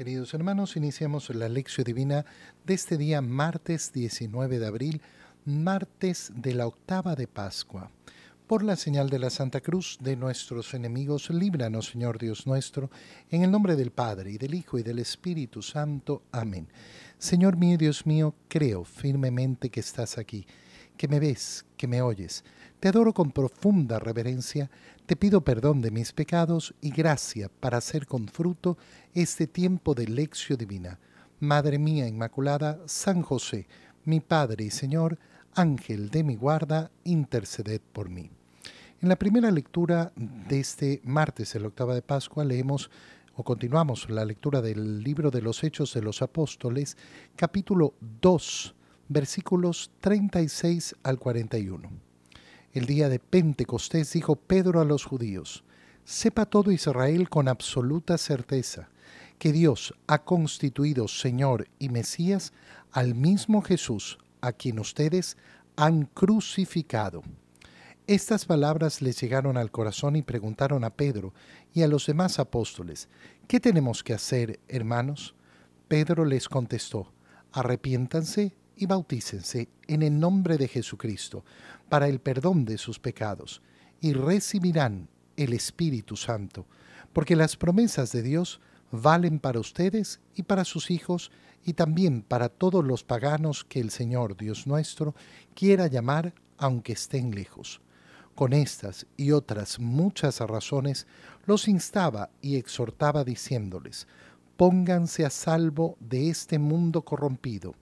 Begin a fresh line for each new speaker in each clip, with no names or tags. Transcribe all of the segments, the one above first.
Queridos hermanos, iniciamos la lección divina de este día, martes 19 de abril, martes de la octava de Pascua. Por la señal de la Santa Cruz de nuestros enemigos, líbranos, Señor Dios nuestro, en el nombre del Padre, y del Hijo, y del Espíritu Santo. Amén. Señor mío y Dios mío, creo firmemente que estás aquí, que me ves, que me oyes. Te adoro con profunda reverencia, te pido perdón de mis pecados y gracia para hacer con fruto este tiempo de lección divina. Madre mía Inmaculada, San José, mi Padre y Señor, Ángel de mi guarda, interceded por mí. En la primera lectura de este martes, el octava de Pascua, leemos o continuamos la lectura del libro de los Hechos de los Apóstoles, capítulo 2, versículos 36 al 41. El día de Pentecostés dijo Pedro a los judíos: sepa todo Israel con absoluta certeza que Dios ha constituido Señor y Mesías al mismo Jesús, a quien ustedes han crucificado. Estas palabras les llegaron al corazón y preguntaron a Pedro y a los demás apóstoles: ¿qué tenemos que hacer, hermanos? Pedro les contestó: arrepiéntanse y bautícense en el nombre de Jesucristo para el perdón de sus pecados, y recibirán el Espíritu Santo, porque las promesas de Dios valen para ustedes y para sus hijos, y también para todos los paganos que el Señor Dios nuestro quiera llamar, aunque estén lejos. Con estas y otras muchas razones los instaba y exhortaba diciéndoles: pónganse a salvo de este mundo corrompido.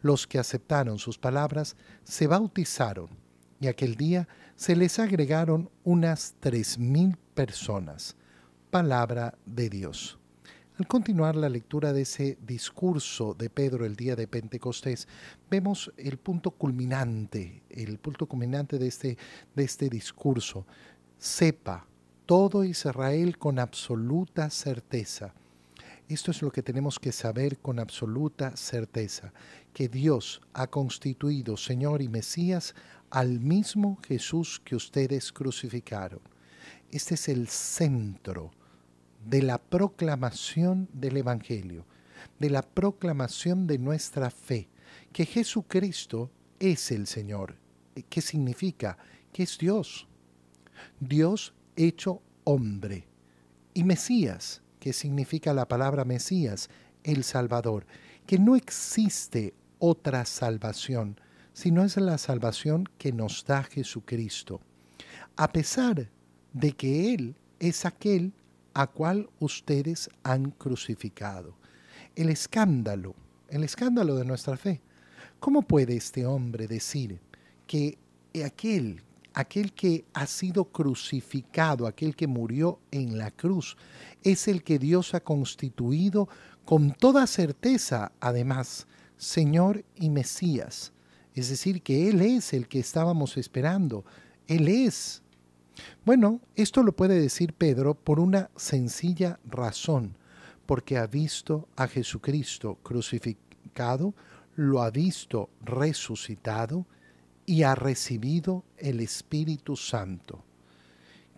Los que aceptaron sus palabras se bautizaron, y aquel día se les agregaron unas 3,000 personas. Palabra de Dios. Al continuar la lectura de ese discurso de Pedro el día de Pentecostés, vemos el punto culminante de este discurso. Sepa todo Israel con absoluta certeza. Esto es lo que tenemos que saber con absoluta certeza, que Dios ha constituido Señor y Mesías al mismo Jesús que ustedes crucificaron. Este es el centro de la proclamación del Evangelio, de la proclamación de nuestra fe, que Jesucristo es el Señor. ¿Qué significa? Que es Dios. Dios hecho hombre. Y Mesías, que significa la palabra Mesías, el Salvador, que no existe otra salvación, sino es la salvación que nos da Jesucristo, a pesar de que Él es aquel a cual ustedes han crucificado. El escándalo de nuestra fe. ¿Cómo puede este hombre decir que aquel que ha sido crucificado, aquel que murió en la cruz, es el que Dios ha constituido con toda certeza, además, Señor y Mesías? Es decir, que Él es el que estábamos esperando. Él es. Bueno, esto lo puede decir Pedro por una sencilla razón, porque ha visto a Jesucristo crucificado, lo ha visto resucitado y ha recibido el Espíritu Santo.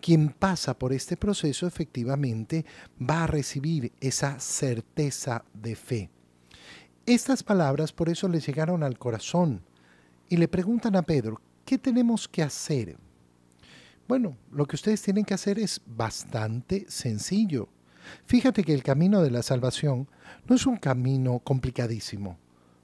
Quien pasa por este proceso efectivamente va a recibir esa certeza de fe. Estas palabras por eso les llegaron al corazón y le preguntan a Pedro: ¿qué tenemos que hacer? Bueno, lo que ustedes tienen que hacer es bastante sencillo. Fíjate que el camino de la salvación no es un camino complicadísimo.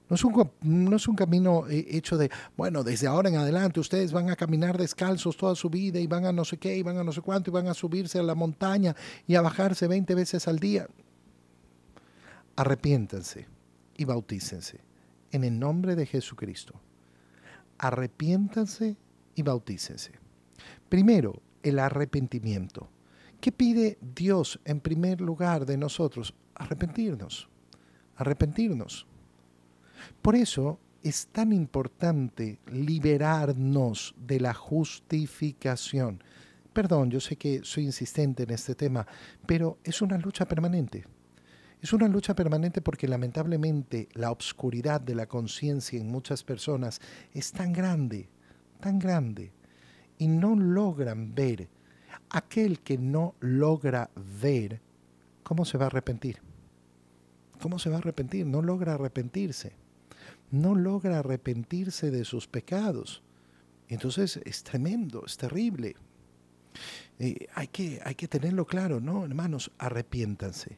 No es un camino hecho de, bueno, desde ahora en adelante ustedes van a caminar descalzos toda su vida y van a no sé qué, y van a no sé cuánto, y van a subirse a la montaña y a bajarse 20 veces al día. Arrepiéntanse y bautícense en el nombre de Jesucristo. Arrepiéntanse y bautícense. Primero, el arrepentimiento. ¿Qué pide Dios en primer lugar de nosotros? Arrepentirnos. Arrepentirnos. Por eso es tan importante liberarnos de la justificación. Perdón, yo sé que soy insistente en este tema, pero es una lucha permanente. Es una lucha permanente porque lamentablemente la obscuridad de la conciencia en muchas personas es tan grande, y no logran ver. Aquel que no logra ver, ¿cómo se va a arrepentir? ¿Cómo se va a arrepentir? No logra arrepentirse. No logra arrepentirse de sus pecados. Entonces es tremendo, es terrible. Hay que tenerlo claro, ¿no? Hermanos, arrepiéntanse.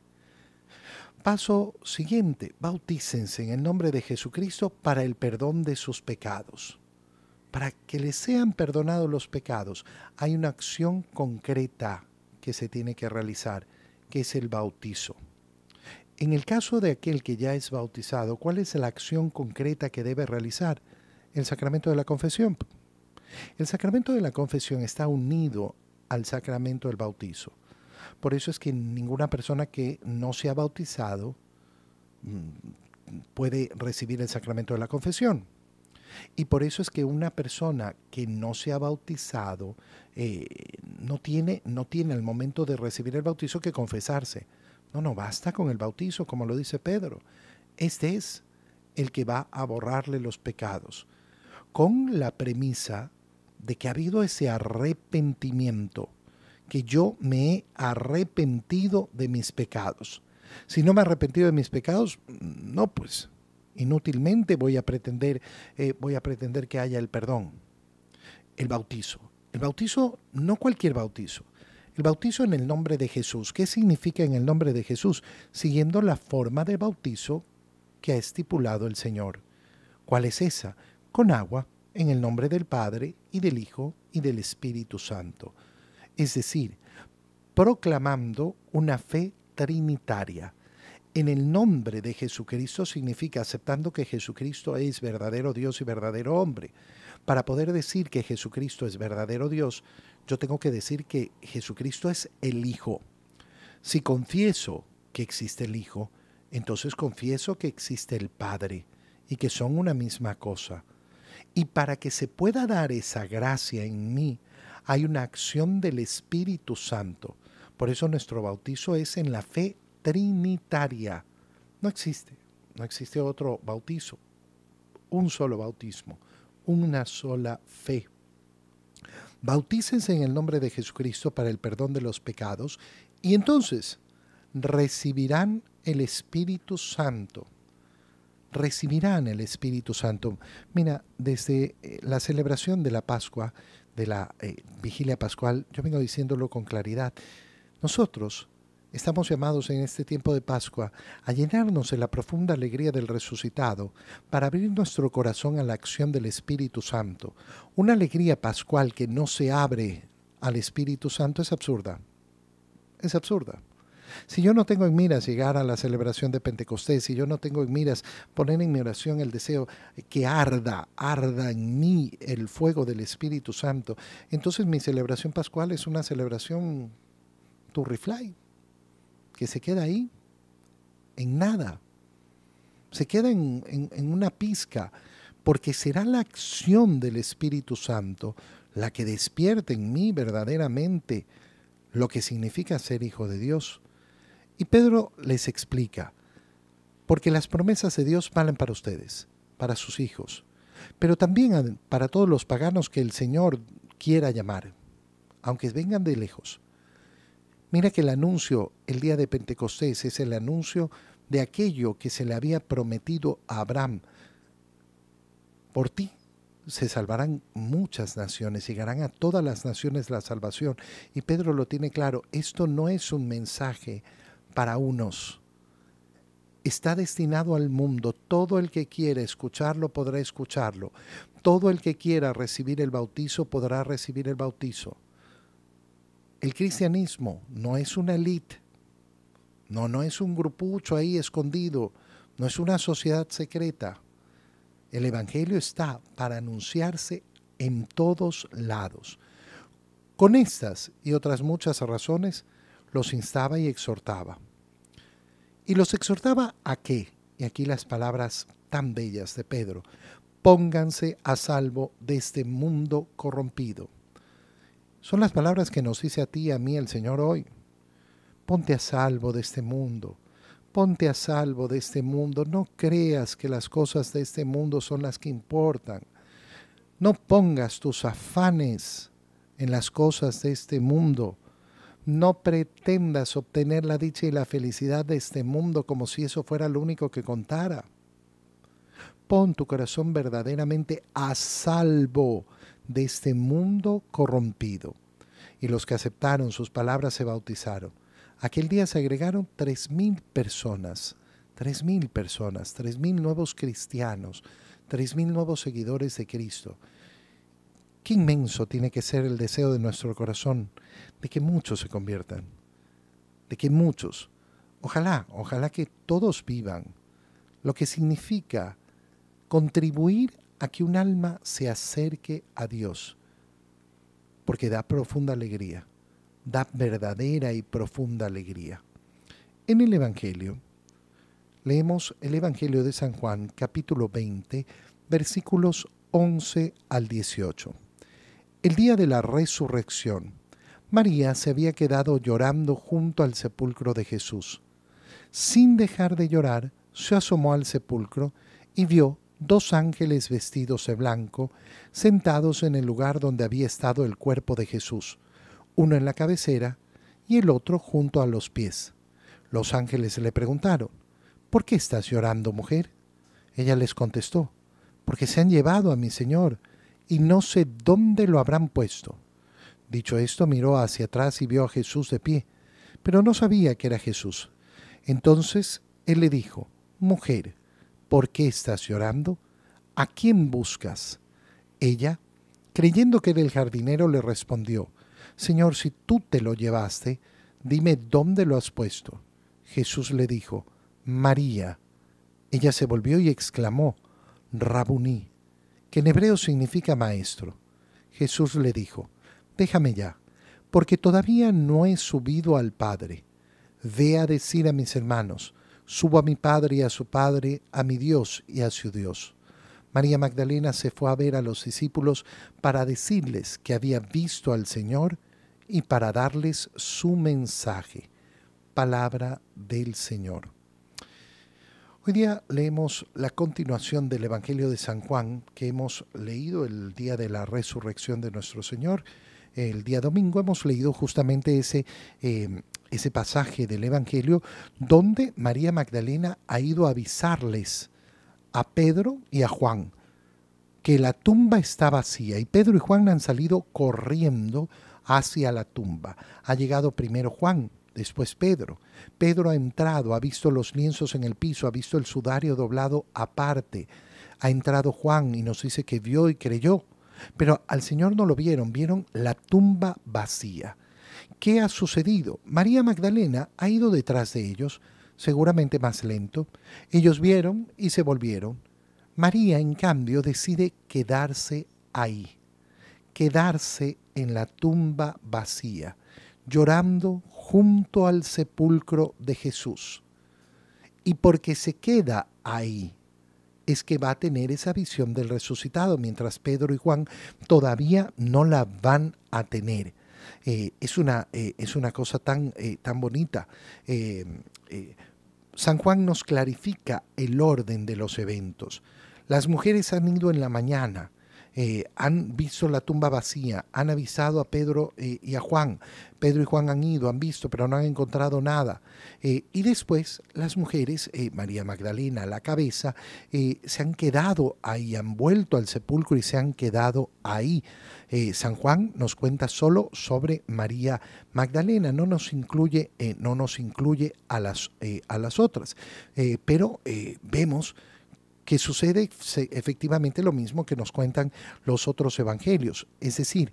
Paso siguiente, bautícense en el nombre de Jesucristo para el perdón de sus pecados. Para que les sean perdonados los pecados, hay una acción concreta que se tiene que realizar, que es el bautizo. En el caso de aquel que ya es bautizado, ¿cuál es la acción concreta que debe realizar? El sacramento de la confesión. El sacramento de la confesión está unido al sacramento del bautizo. Por eso es que ninguna persona que no se ha bautizado puede recibir el sacramento de la confesión. Y por eso es que una persona que no se ha bautizado no tiene al momento de recibir el bautizo que confesarse. No basta con el bautizo, como lo dice Pedro. Este es el que va a borrarle los pecados, con la premisa de que ha habido ese arrepentimiento, que yo me he arrepentido de mis pecados. Si no me he arrepentido de mis pecados, no, pues inútilmente voy a pretender que haya el perdón. El bautizo, no cualquier bautizo. El bautizo en el nombre de Jesús. ¿Qué significa en el nombre de Jesús? Siguiendo la forma de bautizo que ha estipulado el Señor. ¿Cuál es esa? Con agua, en el nombre del Padre, y del Hijo, y del Espíritu Santo. Es decir, proclamando una fe trinitaria. En el nombre de Jesucristo significa aceptando que Jesucristo es verdadero Dios y verdadero hombre. Para poder decir que Jesucristo es verdadero Dios, yo tengo que decir que Jesucristo es el Hijo. Si confieso que existe el Hijo, entonces confieso que existe el Padre y que son una misma cosa. Y para que se pueda dar esa gracia en mí, hay una acción del Espíritu Santo. Por eso nuestro bautizo es en la fe trinitaria. No existe otro bautizo. Un solo bautismo, una sola fe. Bautícense en el nombre de Jesucristo para el perdón de los pecados y entonces recibirán el Espíritu Santo. Recibirán el Espíritu Santo. Mira, desde la celebración de la Pascua, de la vigilia pascual, yo vengo diciéndolo con claridad. Nosotros estamos llamados en este tiempo de Pascua a llenarnos de la profunda alegría del resucitado para abrir nuestro corazón a la acción del Espíritu Santo. Una alegría pascual que no se abre al Espíritu Santo es absurda. Es absurda. Si yo no tengo en miras llegar a la celebración de Pentecostés, si yo no tengo en miras poner en mi oración el deseo que arda en mí el fuego del Espíritu Santo, entonces mi celebración pascual es una celebración turriflay, que se queda ahí, en nada. Se queda en una pizca, porque será la acción del Espíritu Santo la que despierte en mí verdaderamente lo que significa ser hijo de Dios. Y Pedro les explica, porque las promesas de Dios valen para ustedes, para sus hijos, pero también para todos los paganos que el Señor quiera llamar, aunque vengan de lejos. Mira que el anuncio el día de Pentecostés es el anuncio de aquello que se le había prometido a Abraham. Por ti se salvarán muchas naciones, llegarán a todas las naciones la salvación. Y Pedro lo tiene claro, esto no es un mensaje para unos. Está destinado al mundo. Todo el que quiera escucharlo podrá escucharlo. Todo el que quiera recibir el bautizo podrá recibir el bautizo. El cristianismo no es una élite, no es un grupucho ahí escondido, no es una sociedad secreta. El evangelio está para anunciarse en todos lados. Con estas y otras muchas razones, los instaba y exhortaba. ¿Y los exhortaba a qué? Y aquí las palabras tan bellas de Pedro. Pónganse a salvo de este mundo corrompido. Son las palabras que nos dice a ti y a mí el Señor hoy. Ponte a salvo de este mundo. Ponte a salvo de este mundo. No creas que las cosas de este mundo son las que importan. No pongas tus afanes en las cosas de este mundo. No pretendas obtener la dicha y la felicidad de este mundo como si eso fuera lo único que contara. Pon tu corazón verdaderamente a salvo de este mundo corrompido. Y los que aceptaron sus palabras se bautizaron. Aquel día se agregaron 3,000 personas, 3,000 personas, 3,000 nuevos cristianos, 3,000 nuevos seguidores de Cristo. Qué inmenso tiene que ser el deseo de nuestro corazón de que muchos se conviertan, de que muchos, ojalá que todos vivan, lo que significa contribuir a que un alma se acerque a Dios, porque da profunda alegría, da verdadera y profunda alegría. En el Evangelio, leemos el Evangelio de San Juan, capítulo 20, versículos 11 al 18. El día de la resurrección, María se había quedado llorando junto al sepulcro de Jesús. Sin dejar de llorar, se asomó al sepulcro y vio 2 ángeles vestidos de blanco, sentados en el lugar donde había estado el cuerpo de Jesús, uno en la cabecera y el otro junto a los pies. Los ángeles le preguntaron: ¿por qué estás llorando, mujer? Ella les contestó: porque se han llevado a mi Señor, y no sé dónde lo habrán puesto. Dicho esto, miró hacia atrás y vio a Jesús de pie, pero no sabía que era Jesús. Entonces él le dijo: mujer, ¿por qué estás llorando? ¿A quién buscas? Ella, creyendo que era el jardinero, le respondió: Señor, si tú te lo llevaste, dime dónde lo has puesto. Jesús le dijo: María. Ella se volvió y exclamó: Rabuní, que en hebreo significa maestro. Jesús le dijo: déjame ya, porque todavía no he subido al Padre. Ve a decir a mis hermanos: subo a mi Padre y a su Padre, a mi Dios y a su Dios. María Magdalena se fue a ver a los discípulos para decirles que había visto al Señor y para darles su mensaje. Palabra del Señor. Hoy día leemos la continuación del Evangelio de San Juan, que hemos leído el día de la resurrección de nuestro Señor. El día domingo hemos leído justamente ese pasaje del Evangelio donde María Magdalena ha ido a avisarles a Pedro y a Juan que la tumba está vacía, y Pedro y Juan han salido corriendo hacia la tumba. Ha llegado primero Juan, después Pedro. Pedro ha entrado, ha visto los lienzos en el piso, ha visto el sudario doblado aparte. Ha entrado Juan y nos dice que vio y creyó. Pero al Señor no lo vieron, vieron la tumba vacía. ¿Qué ha sucedido? María Magdalena ha ido detrás de ellos, seguramente más lento. Ellos vieron y se volvieron. María, en cambio, decide quedarse ahí, quedarse en la tumba vacía, llorando junto al sepulcro de Jesús. Y porque se queda ahí, es que va a tener esa visión del resucitado, mientras Pedro y Juan todavía no la van a tener. Es una cosa tan bonita. San Juan nos clarifica el orden de los eventos. Las mujeres han ido en la mañana, han visto la tumba vacía, han avisado a Pedro y a Juan. Pedro y Juan han ido, han visto, pero no han encontrado nada. Y después las mujeres, María Magdalena a la cabeza, se han quedado ahí, han vuelto al sepulcro y se han quedado ahí. San Juan nos cuenta solo sobre María Magdalena, no nos incluye a las otras, pero vemos que sucede efectivamente lo mismo que nos cuentan los otros evangelios, es decir,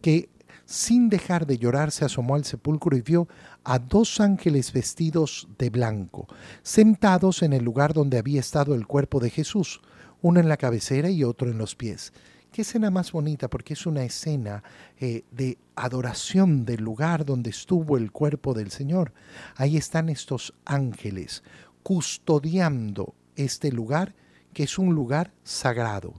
que sin dejar de llorar se asomó al sepulcro y vio a 2 ángeles vestidos de blanco, sentados en el lugar donde había estado el cuerpo de Jesús, uno en la cabecera y otro en los pies. Qué escena más bonita, porque es una escena de adoración del lugar donde estuvo el cuerpo del Señor. Ahí están estos ángeles custodiando este lugar, que es un lugar sagrado,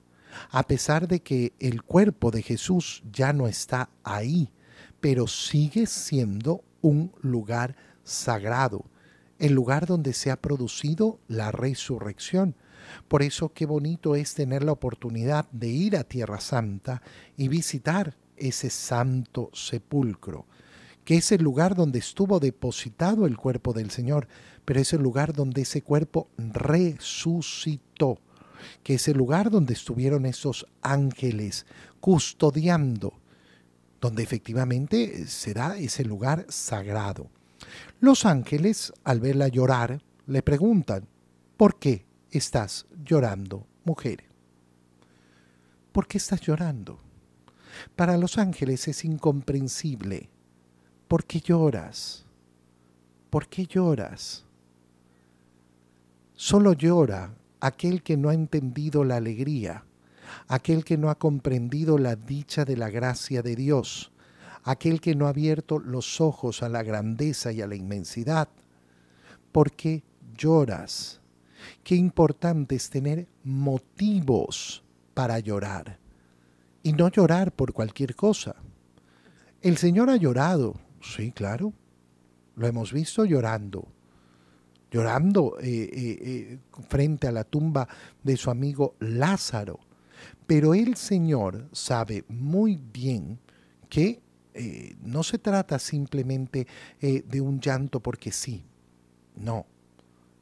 a pesar de que el cuerpo de Jesús ya no está ahí, pero sigue siendo un lugar sagrado, el lugar donde se ha producido la resurrección. Por eso qué bonito es tener la oportunidad de ir a Tierra Santa y visitar ese santo sepulcro. que es el lugar donde estuvo depositado el cuerpo del Señor, pero es el lugar donde ese cuerpo resucitó, que es el lugar donde estuvieron esos ángeles custodiando, donde efectivamente será ese lugar sagrado. Los ángeles, al verla llorar, le preguntan: ¿por qué estás llorando, mujer? ¿Por qué estás llorando? Para los ángeles es incomprensible. ¿Por qué lloras? ¿Por qué lloras? Solo llora aquel que no ha entendido la alegría, aquel que no ha comprendido la dicha de la gracia de Dios, aquel que no ha abierto los ojos a la grandeza y a la inmensidad. ¿Por qué lloras? Qué importante es tener motivos para llorar y no llorar por cualquier cosa. El Señor ha llorado, sí, claro, lo hemos visto llorando frente a la tumba de su amigo Lázaro. Pero el Señor sabe muy bien que no se trata simplemente de un llanto porque sí. No,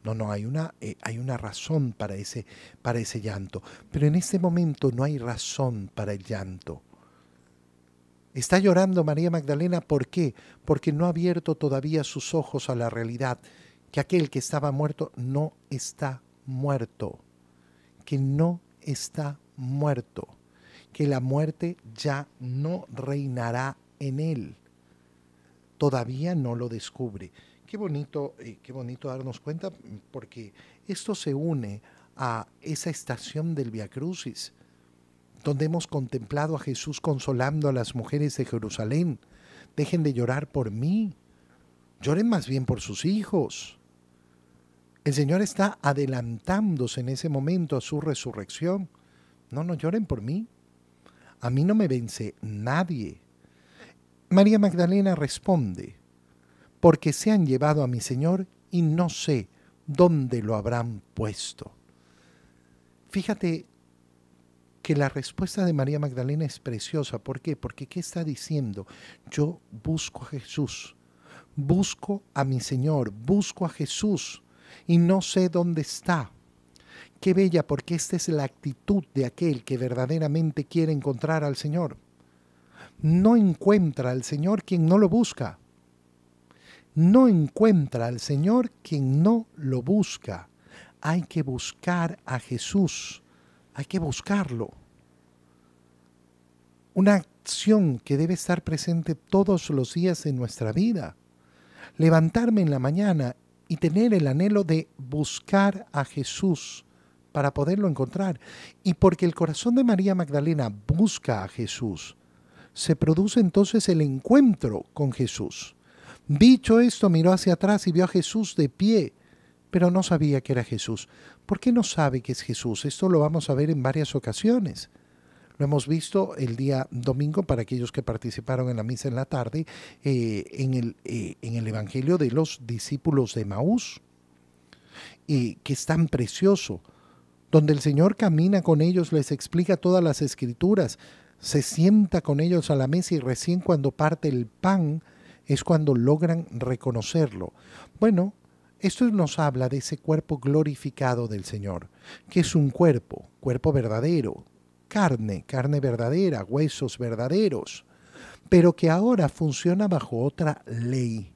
no, hay una razón para ese llanto. Pero en este momento no hay razón para el llanto. Está llorando María Magdalena, ¿por qué? Porque no ha abierto todavía sus ojos a la realidad, que aquel que estaba muerto no está muerto, que no está muerto, que la muerte ya no reinará en él. Todavía no lo descubre. Qué bonito darnos cuenta, porque esto se une a esa estación del Vía Crucis, donde hemos contemplado a Jesús consolando a las mujeres de Jerusalén. Dejen de llorar por mí, lloren más bien por sus hijos. El Señor está adelantándose en ese momento a su resurrección. No lloren por mí. A mí no me vence nadie. María Magdalena responde: porque se han llevado a mi Señor y no sé dónde lo habrán puesto. Fíjate que la respuesta de María Magdalena es preciosa. ¿Por qué? Porque ¿qué está diciendo? Yo busco a Jesús, busco a mi Señor, busco a Jesús y no sé dónde está. Qué bella, porque esta es la actitud de aquel que verdaderamente quiere encontrar al Señor. No encuentra al Señor quien no lo busca. No encuentra al Señor quien no lo busca. Hay que buscar a Jesús. Hay que buscarlo. Una acción que debe estar presente todos los días de nuestra vida. Levantarme en la mañana y tener el anhelo de buscar a Jesús para poderlo encontrar. Y porque el corazón de María Magdalena busca a Jesús, se produce entonces el encuentro con Jesús. Dicho esto, miró hacia atrás y vio a Jesús de pie, pero no sabía que era Jesús. ¿Por qué no sabe que es Jesús? Esto lo vamos a ver en varias ocasiones. Lo hemos visto el día domingo para aquellos que participaron en la misa en la tarde, en el Evangelio de los discípulos de Emaús, que es tan precioso, donde el Señor camina con ellos, les explica todas las escrituras, se sienta con ellos a la mesa y recién cuando parte el pan es cuando logran reconocerlo. Bueno, esto nos habla de ese cuerpo glorificado del Señor, que es un cuerpo verdadero, carne verdadera, huesos verdaderos, pero que ahora funciona bajo otra ley,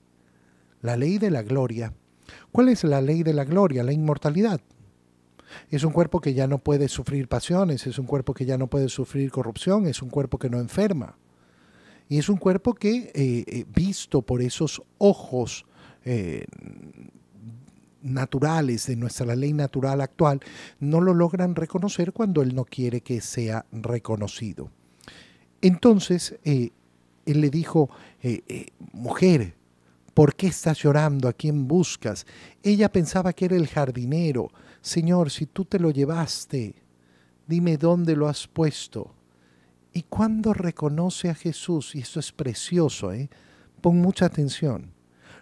la ley de la gloria. ¿Cuál es la ley de la gloria? La inmortalidad. Es un cuerpo que ya no puede sufrir pasiones, es un cuerpo que ya no puede sufrir corrupción, es un cuerpo que no enferma. Y es un cuerpo que, visto por esos ojos naturales de nuestra ley natural actual, no lo logran reconocer cuando Él no quiere que sea reconocido. Entonces, Él le dijo: mujer, ¿por qué estás llorando? ¿A quién buscas? Ella pensaba que era el jardinero. Señor, si tú te lo llevaste, dime dónde lo has puesto. Y cuando reconoce a Jesús, y esto es precioso, pon mucha atención,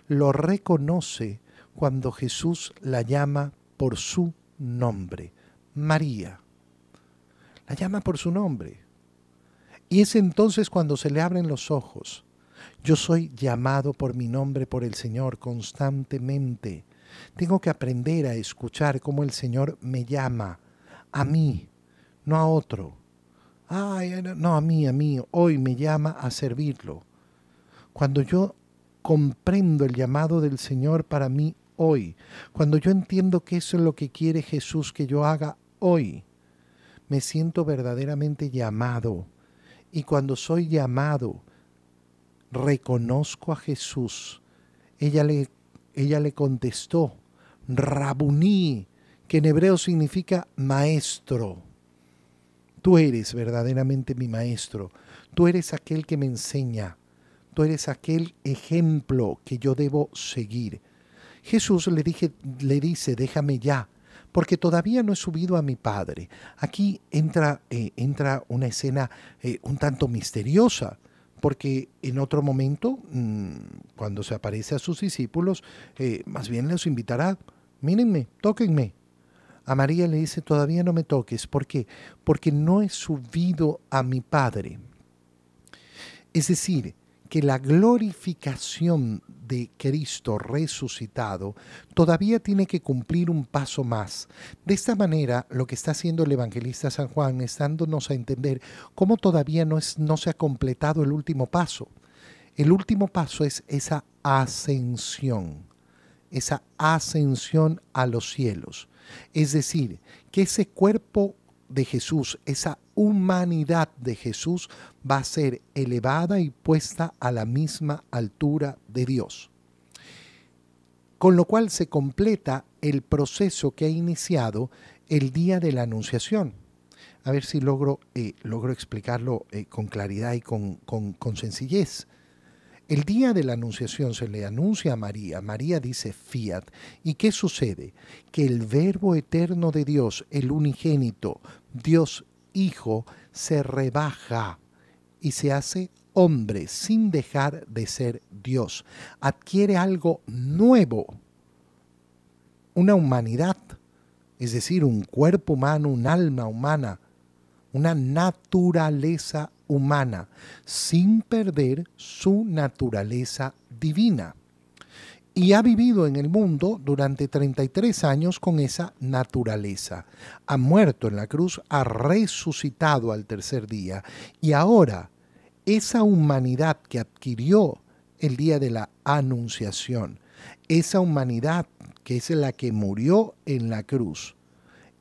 lo reconoce cuando Jesús la llama por su nombre, María. La llama por su nombre. Y es entonces cuando se le abren los ojos. Yo soy llamado por mi nombre por el Señor constantemente. Tengo que aprender a escuchar cómo el Señor me llama a mí, no a otro. Ay, no, a mí, hoy me llama a servirlo. Cuando yo comprendo el llamado del Señor para mí hoy, cuando yo entiendo que eso es lo que quiere Jesús que yo haga hoy, me siento verdaderamente llamado. Y cuando soy llamado, reconozco a Jesús. Ella le contestó, Rabuní, que en hebreo significa maestro. Tú eres verdaderamente mi maestro. Tú eres aquel que me enseña. Tú eres aquel ejemplo que yo debo seguir. Jesús le dice, déjame ya, porque todavía no he subido a mi Padre. Aquí entra una escena un tanto misteriosa, porque en otro momento, cuando se aparece a sus discípulos, más bien les invitará, mírenme, tóquenme. A María le dice, todavía no me toques. ¿Por qué? Porque no he subido a mi Padre. Es decir, que la glorificación de Cristo resucitado todavía tiene que cumplir un paso más. De esta manera, lo que está haciendo el evangelista San Juan es dándonos a entender cómo todavía no se ha completado el último paso. El último paso es esa ascensión a los cielos. Es decir, que ese cuerpo de Jesús, esa humanidad de Jesús va a ser elevada y puesta a la misma altura de Dios. Con lo cual se completa el proceso que ha iniciado el día de la Anunciación. A ver si logro explicarlo con claridad y con sencillez. El día de la Anunciación se le anuncia a María. María dice fiat. ¿Y qué sucede? Que el Verbo eterno de Dios, el unigénito, Dios Hijo, se rebaja y se hace hombre sin dejar de ser Dios. Adquiere algo nuevo, una humanidad, es decir, un cuerpo humano, un alma humana, una naturaleza humana, sin perder su naturaleza divina. Y ha vivido en el mundo durante 33 años con esa naturaleza. Ha muerto en la cruz, ha resucitado al tercer día. Y ahora, esa humanidad que adquirió el día de la Anunciación, esa humanidad que es la que murió en la cruz,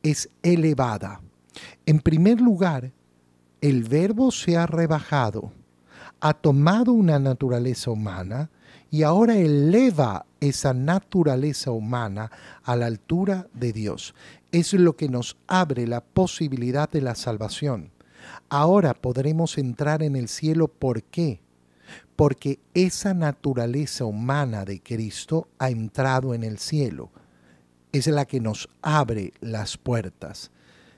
es elevada. En primer lugar, el Verbo se ha rebajado, ha tomado una naturaleza humana y ahora eleva esa naturaleza humana a la altura de Dios. Es lo que nos abre la posibilidad de la salvación. Ahora podremos entrar en el cielo. ¿Por qué? Porque esa naturaleza humana de Cristo ha entrado en el cielo. Es la que nos abre las puertas.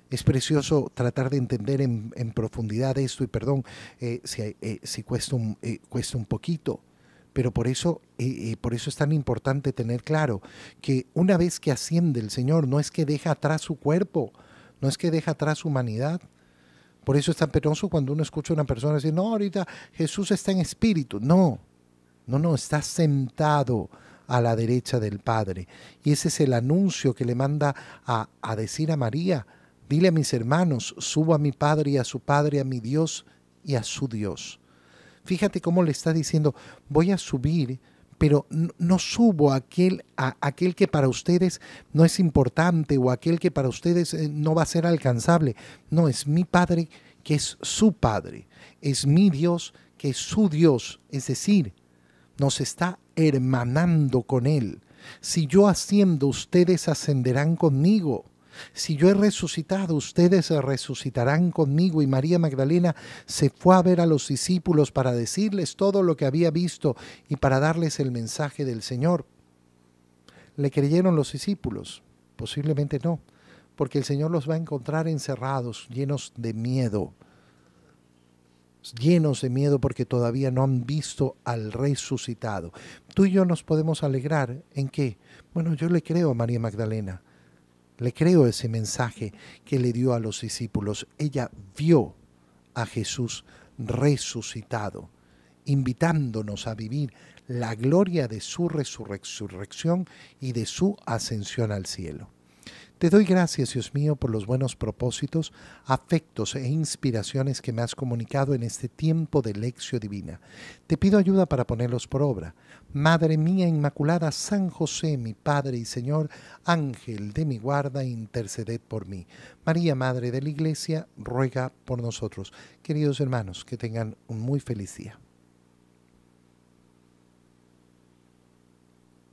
Es precioso tratar de entender en profundidad esto, y perdón si cuesta un poquito, pero por eso es tan importante tener claro que una vez que asciende el Señor, no es que deja atrás su cuerpo, no es que deja atrás su humanidad. Por eso es tan penoso cuando uno escucha a una persona decir, no, ahorita Jesús está en espíritu. No, está sentado a la derecha del Padre. Y ese es el anuncio que le manda a decir a María. Dile a mis hermanos, subo a mi Padre y a su Padre, a mi Dios y a su Dios. Fíjate cómo le está diciendo, voy a subir, pero no subo a aquel que para ustedes no es importante o aquel que para ustedes no va a ser alcanzable. No, es mi Padre que es su Padre. Es mi Dios que es su Dios. Es decir, nos está hermanando con Él. Si yo asciendo, ustedes ascenderán conmigo. Si yo he resucitado, ustedes resucitarán conmigo. Y María Magdalena se fue a ver a los discípulos para decirles todo lo que había visto y para darles el mensaje del Señor. ¿Le creyeron los discípulos? Posiblemente no, porque el Señor los va a encontrar encerrados, llenos de miedo porque todavía no han visto al resucitado. Tú y yo nos podemos alegrar ¿en qué? Bueno, yo le creo a María Magdalena. Le creo ese mensaje que le dio a los discípulos. Ella vio a Jesús resucitado invitándonos a vivir la gloria de su resurrección y de su ascensión al cielo. Te doy gracias, Dios mío, por los buenos propósitos, afectos e inspiraciones que me has comunicado en este tiempo de lección divina. Te pido ayuda para ponerlos por obra. Madre mía Inmaculada, San José, mi Padre y Señor, Ángel de mi guarda, interceded por mí. María, Madre de la Iglesia, ruega por nosotros. Queridos hermanos, que tengan un muy feliz día.